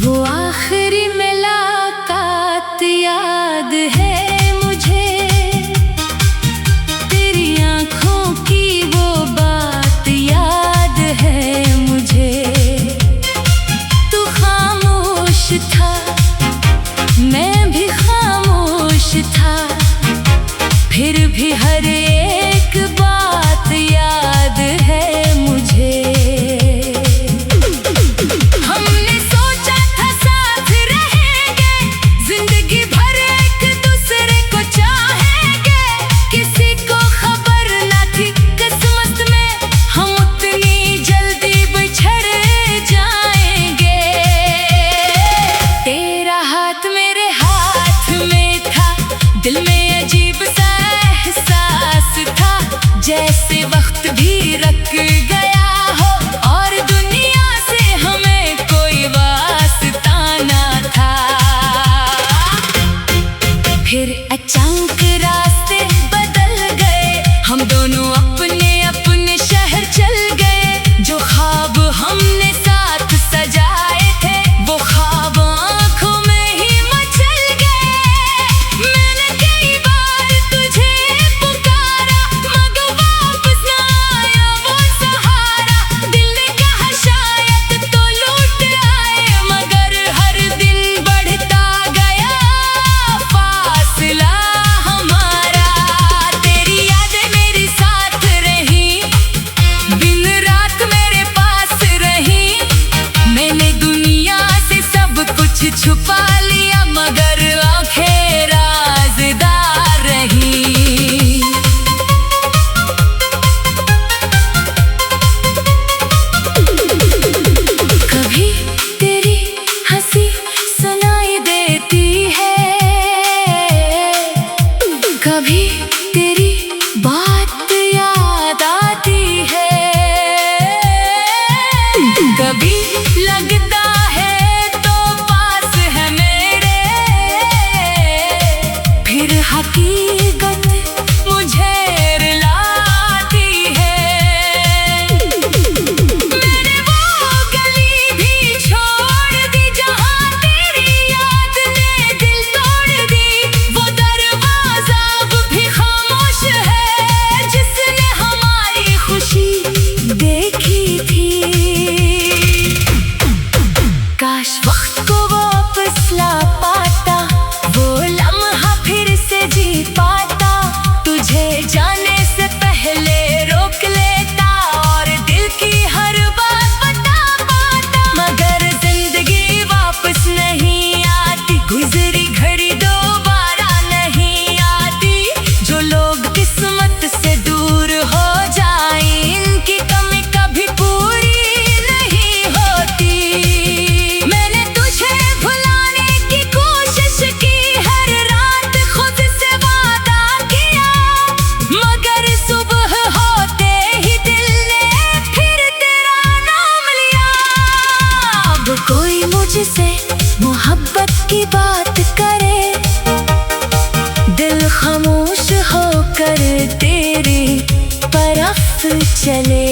वो आखिरी मुलाकात याद है मुझे, तेरी आँखों की वो बात याद है मुझे। तू खामोश था, मैं भी खामोश था, फिर भी हर एक बात याद है मुझे। हमने सोचा था साथ रहेंगे, जिंदगी भर एक दूसरे को चाहेंगे। किसी को खबर न थी किस्मत में, हम उतनी जल्दी बिछड़ जाएंगे। तेरा हाथ मेरे हाथ में था, दिल में अजीब सा एहसास था, जैसे वक्त भी रुक गया हो और दुनिया से हमें कोई वास्ता ना था। फिर अचानक रास्ते बदल गए, हम दोनों अपने अपने शहर चल गए। जो ख्वाब हमने साथ सजाए थे, वो ख्वाब आँखों में ही मचल गए। मैंने कई बार तुझे पुकारा, मगर वापस ना आया वो सहारा। दिल ने कहा शायद तो लौट आए, मगर हर दिन बढ़ता गया फासला हमारा। तेरी यादें मेरे साथ रही, दिन रात मेरे पास रही। मैंने दुनिया से सब कुछ छुपा लिया, मगर आंखें राज़दार रही। कभी तेरी हंसी सुनाई देती है, कभी तेरी बात याद आती है। कभी लगता है तो पास है मेरे, फिर हकीकत मुझे रुलाती है। मैंने वो गली भी छोड़ दी जहाँ तेरी याद ने दिल तोड़ दी। वो दरवाजा अब भी खामोश है, जिसने हमारी खुशी देखी थी। काश वक्त को वापस ला पाता, वो लम्हा फिर से जी पाता। तुझे जाने से पहले रोक लेता और दिल की हर बात बता पाता, मगर जिंदगी वापस नहीं आती। गुजरी घड़ी दोबारा नहीं आती। जो लोग किस्मत से दूर हो जाए, इनकी कमी कभी पूरी नहीं होती। मैंने तुझे भुलाने की कोशिश की, हर रात खुद से वादा किया, मगर सुबह होते ही दिल ने फिर तेरा नाम लिया। अब कोई मुझसे मोहब्बत की बात करे, दिल खामोश होकर तेरी तरफ चले।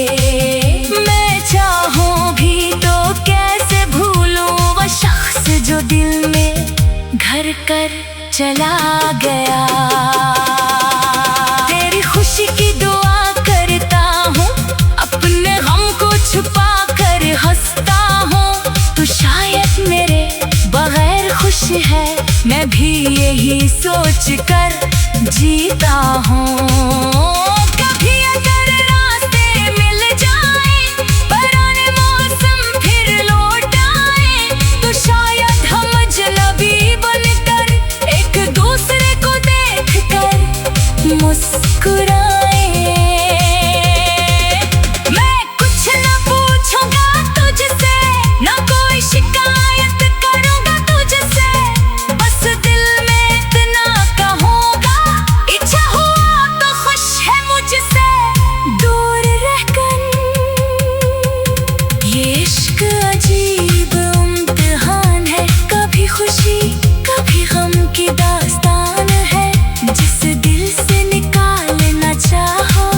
मैं चाहूं भी तो कैसे भूलूं वो शख्स जो दिल में घर कर चला गया। तेरी खुशी की दुआ करता हूँ, अपने गम को छुपा कर हंसता हूँ। तू शायद मेरे बगैर खुश है, मैं भी यही सोच कर जीता हूँ। कभी अगर रास्ते मिल जाए, पुराने मौसम फिर लौट आए, तो शायद हम अजनबी बनकर एक दूसरे को देखकर मुस्कुराए। मैं कुछ न पूछूंगा तुझसे, न कोई शिकायत करूंगा तुझसे, बस दिल में इतना कहूंगा, इच्छा हुआ तो खुश है मुझसे दूर रहकर। ये इश्क अजीब इम्तिहान है, कभी खुशी कभी गम की दास्तान है। जिस दिल से निकालना चाहो,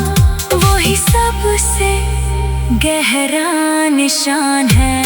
वही सबसे गहरा निशान है।